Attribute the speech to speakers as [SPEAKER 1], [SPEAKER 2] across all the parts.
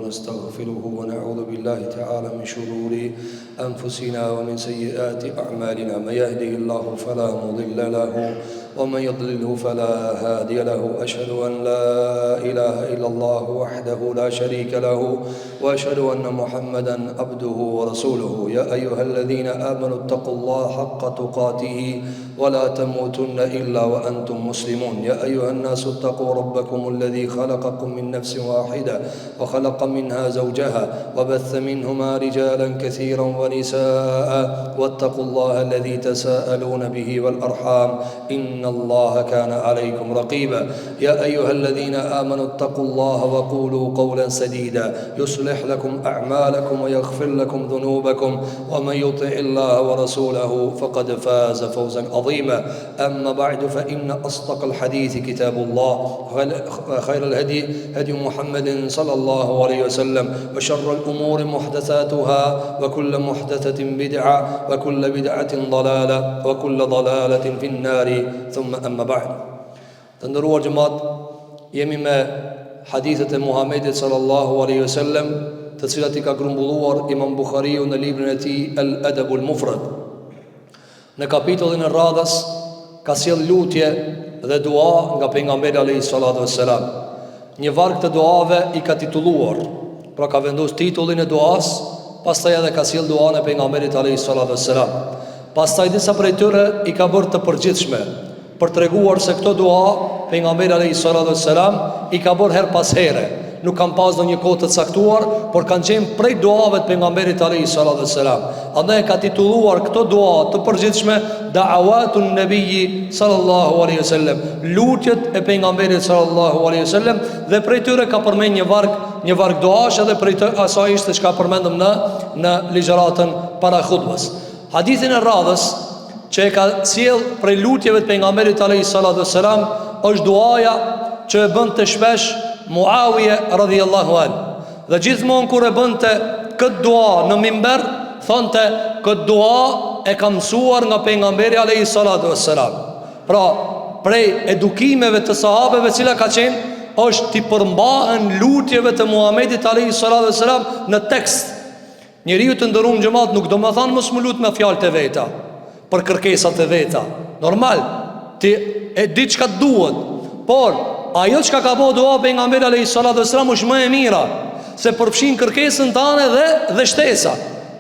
[SPEAKER 1] ونستغفره ونعوذ بالله تعالى من شرور أنفسنا ومن سيئات أعمالنا من يهده الله فلا مضل له ومن يضلله فلا هادي له أشهد أن لا إله إلا الله وحده لا شريك له وأشهد أن محمدا عبده ورسوله يا أيها الذين آمنوا اتقوا الله حق تقاته ولا تموتن إلا وأنتم مسلمون يا أيها الناس اتقوا ربكم الذي خلقكم من نفس واحدة وخلق منها زوجها وبث منهما رجالا كثيرا ونساء واتقوا الله الذي تساءلون به والأرحام إن الله كان عليكم رقيبا يا أيها الذين آمنوا اتقوا الله وقولوا قولا سديدا يصلح لكم أعمالكم ويغفر لكم ذنوبكم ومن يطع الله ورسوله فقد فاز فوزا عظيما أما بعد فإن أصدق الحديث كتاب الله خير الهدي هدي محمد صلى الله عليه وسلم وشر الأمور محدثاتها وكل محدثة بدعة وكل بدعة ضلالة وكل ضلالة في النار ثم أما بعد تندروا جماعة jemi me hadithet e Muhamedit sallallahu alaihi wasallam, të cilat I ka grumbulluar Imam Buhariu në librin e tij Al-Adabul Mufrad. Në kapitullin e radhës ka sjell lutje dhe dua nga pejgamberi alayhi salatu wassalam. Një varg të duave I ka titulluar, pra ka vendosur titullin e duas, pastaj edhe ka sjell duan e pejgamberit alayhi salatu wassalam. Pastaj disa prej tyre I ka bërë të përgjithshme, për të reguar se këto dua pejgamberi alayhi salatu wassalam I ka bërë her pas here. Nuk kanë pas në një kohë të caktuar, por kanë qenë prej duave të pejgamberit alayhi salatu wassalam. Andaj ka titulluar këto dua të përgjithshme Da'awatun Nabiyyi sallallahu alaihi wasallam, lutjet e pejgamberit sallallahu alaihi wasallam, dhe prej tyre ka përmend një varg duash, edhe prej asaj ishte çka përmendëm në ligjëratën para hutbës. Hadithin e radhës që e ka sjell prej lutjeve të pejgamberit alayhi salatu wassalam është duaja që e bënte shpesh Muawiya radhiyallahu anhu. Dhe gjithmonë kur e bënte këtë dua në mimber, thonte këtë dua e ka mësuar nga pejgamberi alayhi salatu wassalam. Pra, prej edukimeve të sahabeve cila ka qenë është t'i përmbahen lutjeve të Muhamedit alayhi salatu wassalam në tekst. Njeriu të nderuar xhamat nuk do të thonë mos më lut me fjalët e veta, për kërkesat e veta. Normal, ti e di çka duhet, por ajo çka ka bëu dua pejgamberi alayhi salatu wasallam është më e mira, se përfshin kërkesën tënde dhe shtesa,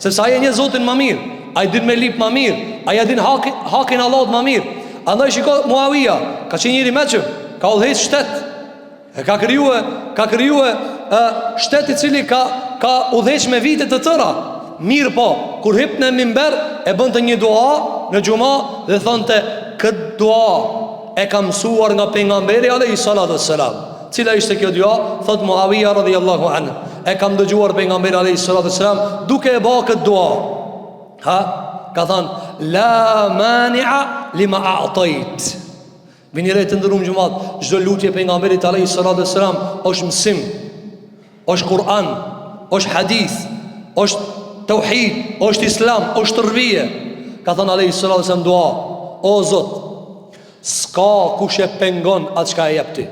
[SPEAKER 1] sepse ai e njeh Zotin më mirë, ai din me lip më mirë, ai e din hakin Allahut më mirë. Andaj shiko Muawiya, ka qenë njëri meçëm, ka udhëheq shtet, e ka krijuar shtet I cili ka udhëheq me vite të tëra. Mirë po, kur hip në mimber e bënte një dua në xhuma dhe thonte këtë dua e ka mësuar nga pejgamberi alayhi salatu wassalam. Cila ishte kjo dua? Thot Muawiya radhiyallahu anhu, e kam dëgjuar pejgamberi alayhi salatu wassalam duke e bërë këtë dua. Ka thënë la mani'a lima a'tait. Vini re të ndërum xhumat, çdo lutje pejgamberit alayhi salatu wassalam është mësim, është Kur'an, është hadith, është tauhid, është islam, është tërbije. Ka thënë alayhi salatu wasallam dua, o Zot, s'ka kush e pengon atë çka e jep ti.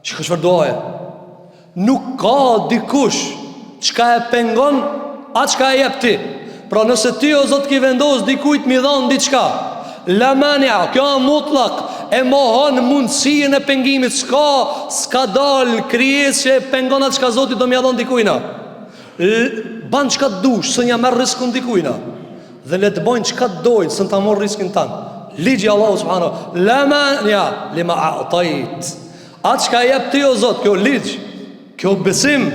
[SPEAKER 1] Çfarë duaje? Nuk ka dikush çka e pengon atë çka e jep ti. Pra nëse ti o Zot ki vendos dikujt mi dhon diçka, la mania, kjo mutlak e mohon mundësinë e pengimit. S'ka dal krijes që e pengon atë çka Zoti do m'ia dhon dikujt. Ban çka dush, së nja merr riskun dikujna, dhe le të bojnë çka dojnë, së në ta morë riskin tanë. Ligji Allahu subhanahu, la mania lima a'tait. Atë çka jep ti o Zot, kjo ligj, kjo besim.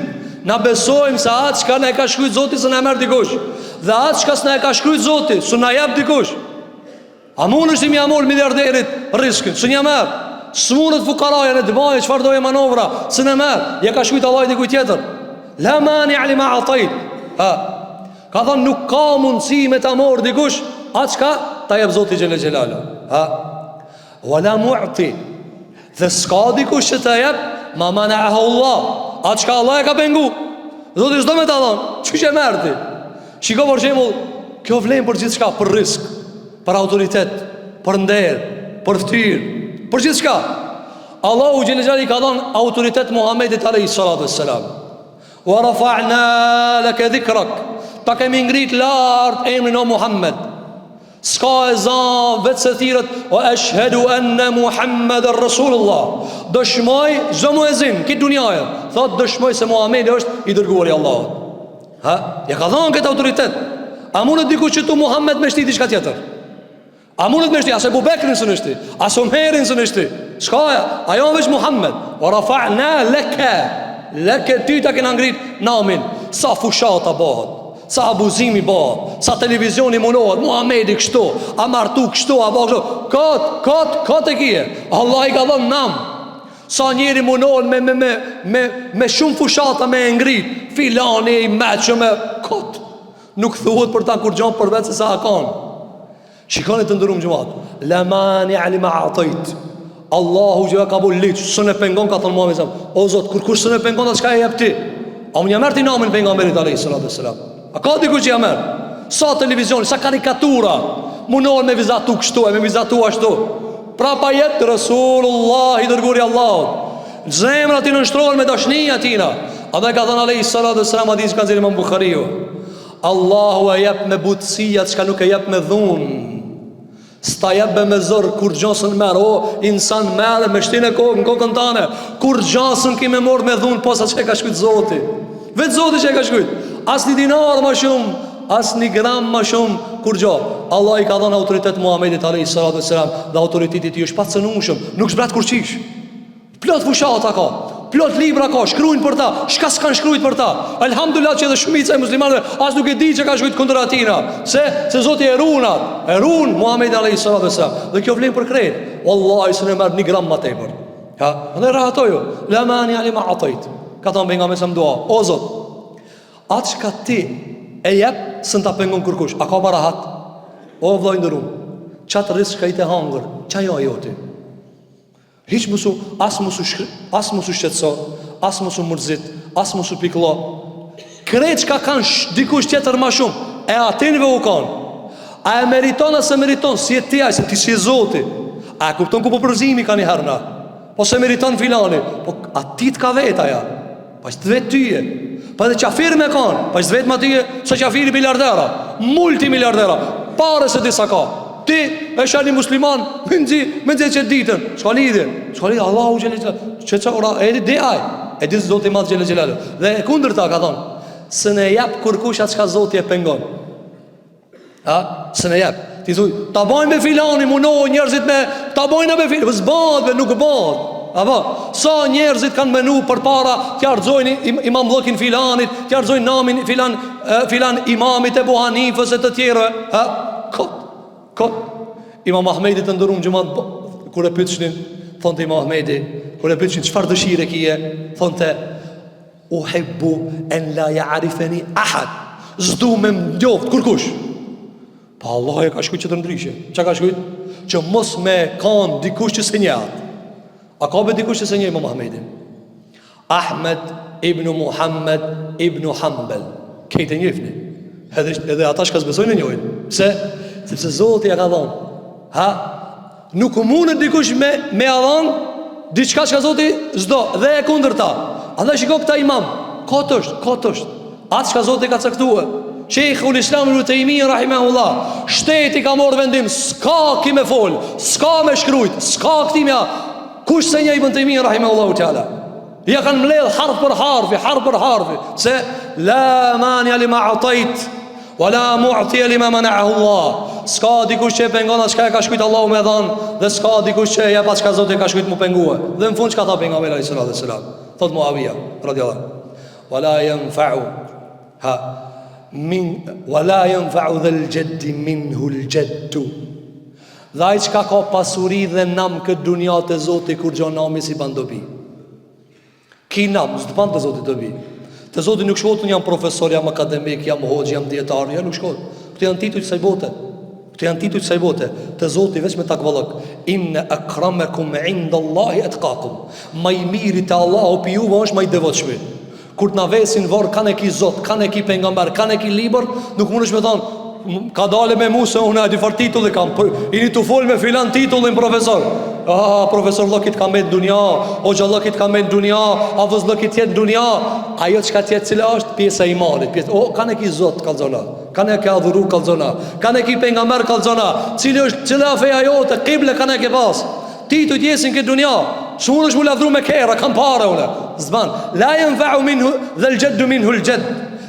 [SPEAKER 1] Na besojmë se atë çka na e ka shkruajtur Zoti së na merr dikush, dhe atë çka s'na e ka shkruajtur Zoti së na jep dikush. A mund është mi amor miliarderit riskin, së nja merr. S'mundet fukaraja në të baje çfarë doje manovra, së na merr. Ja ka shkruajtur Allahu dikujt tjetër. La mania lima a'tait. Ka thënë nuk ka mundësi me ta morë dikush atë çka ta jep Zoti xhelel xhelalu. Wala mu'ti. Dhe s'ka dikush që ta jep ma mana'ahu Allah, atë çka Allah e ka pengu. Zoti s'do me ta dhon. Çu që merr ti? Shiko për shembull, kjo vlen për gjithçka, për risk, për autoritet, për nder, për ftyrë, për gjithçka. Allahu xhelal ka dhënë autoritet Muhamedit alayhi salatu wassalam. Wa rafa'na laka dhikrak. Ta kemi ngrit lart emrin o Muhammed. Ska e zan vetë se thirët o ashhadu anna Muhammeden Rasulullah. Dëshmoj zë muezin këtë dunjaje, thot dëshmoj se Muhamedi është i dërguari i Allahut. Ja ka dhënë këtë autoritet. A mundet dikush që tu Muhammed me shti diçka tjetër? A mundet me shti as Abu Bekrin së nështi, as Omerin së nështi? Shka ajo veç Muhammed. Wa rafa'na laka ty ta kena ngrit namin. Sa fushata bëhet, sa abuzimi bëhet, sa televizioni munohet, Muhamedi kështu, a martu kështu, a bëhet kështu. Kot e kije. Allah i ka dhënë nam. Sa njeri munohet me shumë fushata me ngrit, filani i meqëm e kot. Nuk thuhet për ta kur gjon për vetë se sa a kanë. Shikoni të ndërum gjumat. La mani ali ma atajt. Allahu që ka bu liq, së në pengon, ka thonë Muhammed sallam. O Zot, kur kush së në pengon, atë shka e jep ti? A më një mërë ti namin pengamberit alayhi salatu wassalam. A ka diku që ja merë? Sa televizion, sa karikatura munohen me vizatu kështu e me vizatu ashtu. Pra pa jetë Rasulullah i dërguri Allahut. Zemra ti nështrojnë me dashnia tina. A dhe ka thonë alayhi salatu wassalam, hadith që kanë zirë Imam Bukhariu, Allahu e jep me butësia që ka nuk e jep me dhunë. Sta jebbe me zërë kur gjasën merë. O, insan merë me shtinë e kokë, në kokën tane. Kur gjasën ki me morë me dhunë, posa që e ka shkujtë Zoti. Vetë Zoti që e ka shkujtë. As një dinar ma shumë, as një gram ma shumë. Kur gjo, Allah i ka dhënë autoritet Muhamedit alayhi salatu wassalam. Dhe autoritetit i është patë cënushëm. Nuk shbret kur qish. Plot fushata ka, plot libra ka, shkrujnë për ta. Shka s'kan shkrujt për ta? Alhamdulillah që edhe shumica e muslimanëve as nuk e di që ka shkrujt kundër atina. Se Zoti e runat, e run Muhamedi alayhi salatu wassalam. Dhe kjo vlen për krejt. Wallahi se ne merr një gram më tepër. Ha, ne rahatoju. La mani ali ma atajt. Ka thonë pejgamberi sa dua. O Zot, atë çka ti e jep s'në ta pengon kurkush. A ka më rahat? O vllai ndërum. Çat rrezik ka i të hangër. Çajo joti. Hiç musu, as musu shqetëso, as musu mërzit, as musu piklo. Krejt që ka kanë dikush tjetër ma shumë, e atinve u kanë. A e meriton as e meriton, si e tjaj, se ti si e Zoti. A e kupton ku po përzimi ka një herna. Po se meriton filani, po a ti t'ka veta ja. Pa që të vetë tyje. Pa dhe qafir me kanë, pa që të vetë ma tyje, se qafiri miliardera, multimiliardera, pare se disa ka. Ti e shani musliman, me nëzit që ditën. Shka lidhje, Allahu gjelë që ora, e di aj, e di Zoti madh gjelë gjelalu. Dhe e kundër ta ka thonë, së ne jep kërkush atë shka Zoti e pengon. Së ne jep. Ti thuj, ta bojnë me filani, munohë njerëzit me, ta bojnë me filani, zbad, nuk bad. Sa njerëzit kanë menu për para, t'jarëzojnë imam blokin filanit, t'jarëzojnë namin filan imamit e Buhanifës e të tjere. Imam Ahmedi të ndërum gjëmat, kur e pyetëshnin, thonë të Imam Ahmedi, kur e pyetëshnin qëfar dëshire kije, thonë të uhibbu en la ja'rifeni ahad, zdu me mdjoft, kërkush. Pa Allah e ka shkujt që të ndryshe. Qa ka shkujt? Që mos me kanë dikush që se njët. A ka be dikush që se njët Imam Ahmedi? Ahmed ibn Muhammed ibn Hanbel. Kejtë e njëfni. Edhe ata shka zbesojnë e njojnë. Sepse Zoti ja ka dhonë. Nuk mundet dikush me adhon diçka që Zoti s'do. Dhe e kundër ta. Andaj shiko këta imam, Këtë është atë që Zoti ka caktuar. Sheikhul Islam Ibn Taymiyyah rahimahullah, shteti ka marrë vendim, s'ka ki me fol, s'ka me shkrujt, s'ka këtimja. Kush se një Ibn Taymiyyah rahimahullahu ta'ala, ja kanë mbledh harf për harfi, se la mani lima atajt wala mu'ti lima mana'ahu Allah. S'ka dikush që e pengon atë çka e ka shkruajt Allahu me dhën, dhe s'ka dikush që e jep atë çka Zoti ka shkruajt mu pengue. Dhe në fund çka tha pejgamberi sallallahu alaihi wasallam, thot Muawiya radhiyallahu wala yanfa'u wala yanfa'u dhal jadd minhu al jadd. Dhe ai çka ka pasuri dhe nam këtë dunja të Zotit, kur gjon nami si ban dobi. Ki nam s'pan të Zotit dobi. Të Zotit nuk shkotën jam profesor, jam akademik, jam hoxh, jam dietar, ja nuk shkot. Këto janë tituj kësaj bote. Të Zotit veç me takvallok. Inna akramakum indallahi atqakum. Ma i miri te Allahu pi juve është ma i devotshmi. Kur të na vesin varr kanë ki Zot, kanë ki pejgamber, kanë ki libër, nuk mundesh me thon ka dalë me mua se unë a di fort titull e kam. Ini tu fol me filan titullin profesor. profesor llokit ka me në dunja, hoxha llokit ka me në dunja, avuz llokit jetë në dunja. Ajo çka tjetë cila është pjesa e imanit, kanë ki Zot kallzona, kanë ki adhuru kallzona, kanë ki pejgamber kallzona, cila feja jote, kible kanë ke pas. Ti të jesin këtë dunja, shumë është mu ladhru me kera, kam pare une. Zban, la yanfa'u minhu dhe l'gjeddu minhu l'gjedd.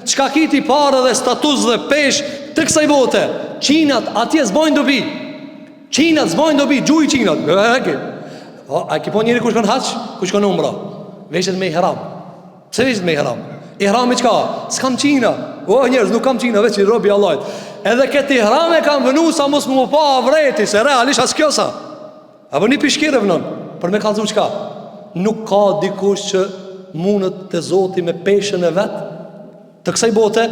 [SPEAKER 1] Qka kiti pare dhe status dhe pesh të kësaj bote, qinat atje zbojnë dobi. Qinat zbojnë dobi, gjuj qinat. A ki po njëri ku shkon haq, ku shkon umra, veshet me ihram. Pse veshet me ihram? Ihrami qka? S'kam qina. Njerëz, nuk kam qina, veç i robi Allahit. Edhe këtë ihram e kam vënu sa mos më pa avreti, se realisht as kjo sa. Apo një pishkire vënon, për me kalzu qka? Nuk ka dikush që mundët të Zoti me peshën e vetë të kësaj bote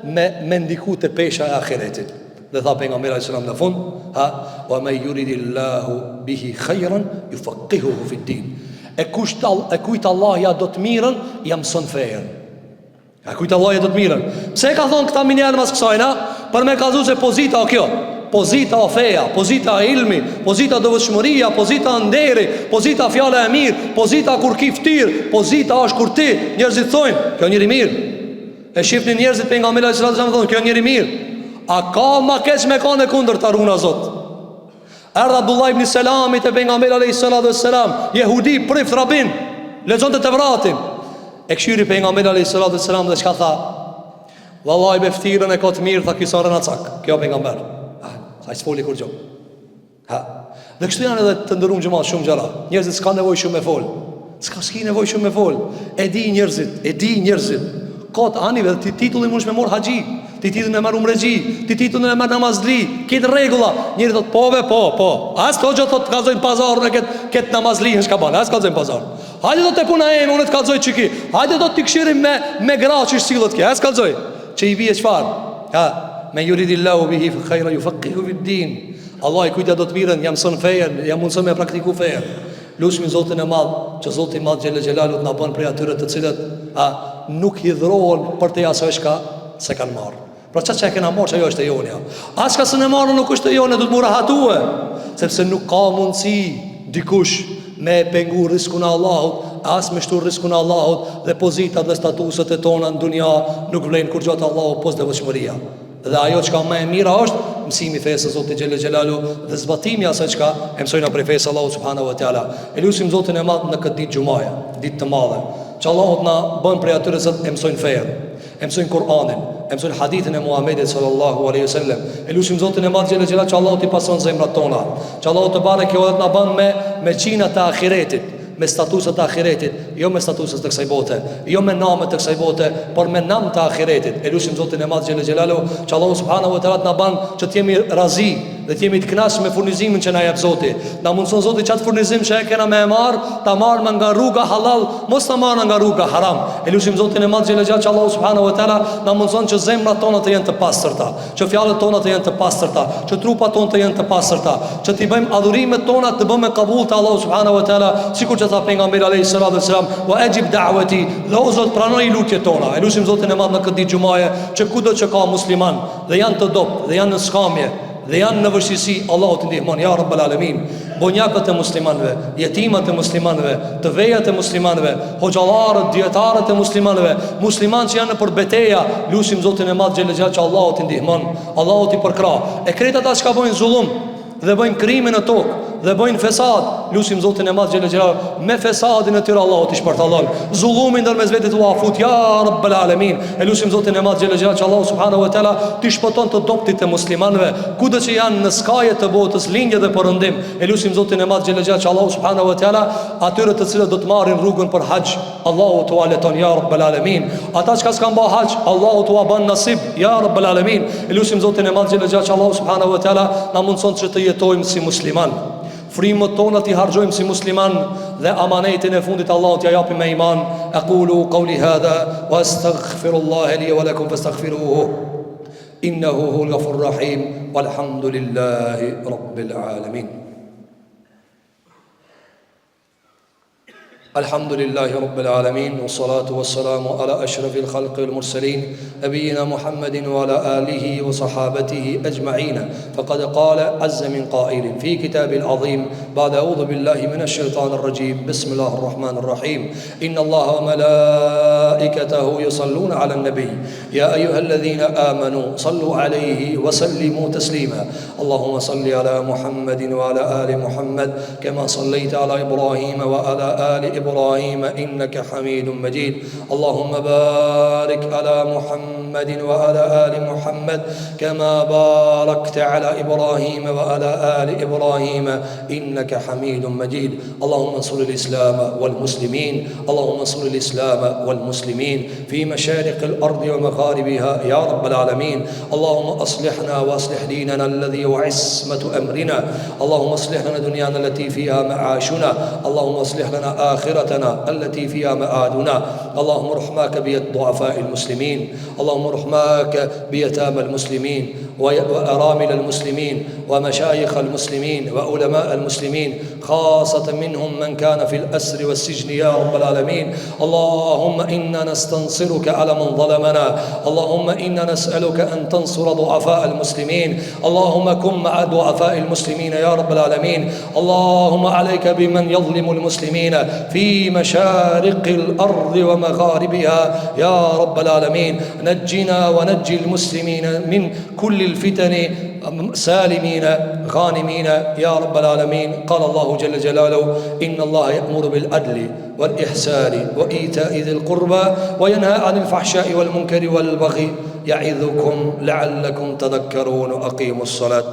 [SPEAKER 1] me ndiku të pesha e ahiretit. Dhe tha pejgamberi alayhis salam në fund, wa may yuridillahu bihi khayran yufaqihuhu fi din. E kujt Allah ja do të mirën, ja mëson fejen. E kujt Allah ja do të mirën. Pse ka thonë këta minjarë mas kësajna? Për me kalzu se pozita o kjo, pozita o feja, pozita e ilmi, pozita dëvëshmëria, pozita nderi, pozita fjala e mirë, pozita kur ki ftyr, pozita është kur ti. Njerëzit thonë, kjo njëri mirë. E shifni njerëzit pejgamberi alayhis salam thonë, kjo njëri mirë. A ka ma keq me ka në kundër të aruna Zot? Erdha Abdullah ibn Selamit e pejgamberi alayhis salam, jehudi prift rabin, lexon të Tevratin. E këshyri pejgamberi alayhis salam dhe çka tha? Wallahi be ftirën e ka të mirë, tha kisa rëna cak. Kjo pejgamber. Sa s'foli kur gjë. Dhe kështu janë edhe të ndërum gjëma shumë gjëra. Njerëzit s'ka nevojë shumë me fol. S'ki nevojë shumë me fol. E di njerëzit. Ka të anive dhe ti titullin mundesh me mor haxhi, ti titullin e marr umrexhi, ti titullin e marr namazli, këtë rregulla. Njëri thot po. As to gjë thot kallzojnë pazarun e këtë namazlihen çka bën. As kallzojnë pazar. Hajde do të puna e unë të kallzoj çiki. Hajde do të tikshirim me graçi sillet kë. As kallzoj. Çe i bie çfarë? Me yuridillahu bihi khayra yufaqihu fi din. Allah i kujta do të mirën, jam son fejen, jam mundson me praktiku fejen. Lutim Zotin e Madh, që Zoti i Madh xhelel xhelalut na bën prej atyre të cilët nuk hidhrohen për të asaj çka se kanë marrë. Pra çka e kena marrë, ajo është e jonja. As ka se ne marrë nuk është e jone, do të më rahatue, sepse nuk ka mundësi dikush me pengu riskun e Allahut, as me shtu riskun e Allahut, dhe pozitat dhe statuset e tona në dunja nuk vlen kur gjatë Allahut pos devotshmëria. Dhe ajo çka më e mira është mësimi fesë Zotit xhelel xhelalu dhe zbatimi asaj çka e mësojnë prej fesë Allahu subhanahu wa taala. Elusim Zotin e Madh në këtë ditë xumaje, ditë të madhe, që Allahu na bën prej atyre që e mësojnë fejen, e mësojnë Kur'anin, e mësojnë hadithin e Muhamedit sallallahu alaihi wasallam. Elusim Zotin e Madh xhelel xhelalu që Allahu t'i pason zemrat tona, që Allahu te bareke ve na bën me çinat e ahiretit, me statuset të ahiretit, jo me statuset të kësaj bote, jo me namet të kësaj bote, por me nam të ahiretit. Elusim Zotin e Madh xhelel xhelalu që Allahu subhanahu wa taala na bën që të jemi razi dhe të jemi të kënaqur me furnizimin që na jep Zoti. Na mundson Zoti çat furnizim që e kena me marr, ta marrë nga rruga halal, mos ta marrë nga rruga haram. Elusim Zotin e Madh xhelel xhelalu që Allahu subhanahu wa taala na mundson që zemrat tona të jenë të pastërta, që fjalët tona të jenë të pastërta, që trupat tona të jenë të pastërta, që t'i bëjmë adhurimet tona të bëjmë me kabull te Allahu subhanahu wa taala, sikur që tha pejgamberi alayhis salam, wa ajib da'wati, dhe o Zot pranoj lutjet tona. Elusim Zotin e Madh në këtë ditë xumaje që kudo që ka musliman dhe janë të dobët dhe janë në skamje dhe janë në vështirësi, Allahu të ndihmon ya rabbal alamin. Bonjakët e muslimanëve, jetimat e muslimanëve, të vejat e muslimanëve, hoxhallarët, dietarët e muslimanëve, muslimanë që janë për beteja, lutim Zotin e Madh xhelel xhelalu që Allahu të ndihmon, Allahu t'i përkrah. E kretat ata që bojnë zullum dhe bojnë krimin në tokë dhe bojnë fesad, lutim Zotin e Madh xhelel xhelalu me fesadin e tyre Allahu t'i shpërtallon. Zullumin ndërmes vetë tu afut ya rabbal alamin. E lutim Zotin e Madh xhelel xhelalu që Allahu subhanahu wa taala t'i shpëton të dobtit e muslimanëve, kudo që janë në skaje të botës, lindje dhe perëndim. E lutim Zotin e Madh xhelel xhelalu që Allahu subhanahu wa taala atyre të cilët do të marrin rrugën për hax, Allahu t'u aleton ya rabbal alamin. Ata që s'kan bë hax, Allahu t'u bën nasib ya rabbal alamin. E lutim Zotin e Madh xhelel xhelalu që Allahu subhanahu wa taala na mundson që të jetojmë si musliman. Frimët tona t'i harxojmë si musliman dhe amanetin e fundit Allahu t'ja japim me iman. Aqulu qawli hadha wa astaghfirullaha li wa lakum fastaghfiruhu innahu huwal ghafurur rahim walhamdulillahi rabbil alamin. الحمد لله رب العالمين، والصلاة والسلام على أشرف الخلق والمرسلين نبينا محمد وعلى آله وصحابته أجمعين. فقد قال عز من قائل في كتاب العظيم بعد أعوذ بالله من الشيطان الرجيم بسم الله الرحمن الرحيم: إن الله وملائكته يصلون على النبي يا أيها الذين آمنوا صلوا عليه وسلموا تسليما. اللهم صل على محمد وعلى آل محمد كما صليت على إبراهيم وعلى آل إبراهيم إنك حميد مجيد. اللهم بارك على محمد وعلى آل محمد كما باركت على إبراهيم وعلى آل إبراهيم إنك حميد مجيد. اللهم انصر الإسلام والمسلمين، اللهم انصر الإسلام والمسلمين في مشارق الأرض ومغاربها يا رب العالمين. اللهم أصلحنا وأصلح ديننا الذي هو عصمة أمرنا، اللهم أصلح لنا دنيانا التي فيها معاشنا، اللهم أصلح لنا آخرتنا التي فيها مآدنا. اللهم رحماك بضعفاء المسلمين، اللهم رحماك بيتامى المسلمين وأرامل المسلمين ومشايخ المسلمين وعلماء المسلمين، خاصة منهم من كان في الأسر والسجن يا رب العالمين. اللهم إنا نستنصرك على من ظلمنا، اللهم إنا نسألك أن تنصر ضعفاء المسلمين، اللهم كن مع ضعفاء المسلمين يا رب العالمين. اللهم عليك بمن يظلم المسلمين في مشارق الأرض ومغاربها يا رب العالمين. نجنا ونجي المسلمين من كل الفتن سالمين غانمين يا رب العالمين. قال الله جل جلاله: إن الله يأمر بالعدل والإحسان وإيتاء ذي القربى وينهى عن الفحشاء والمنكر والبغي يعظكم لعلكم تذكرون. أقيموا الصلاة.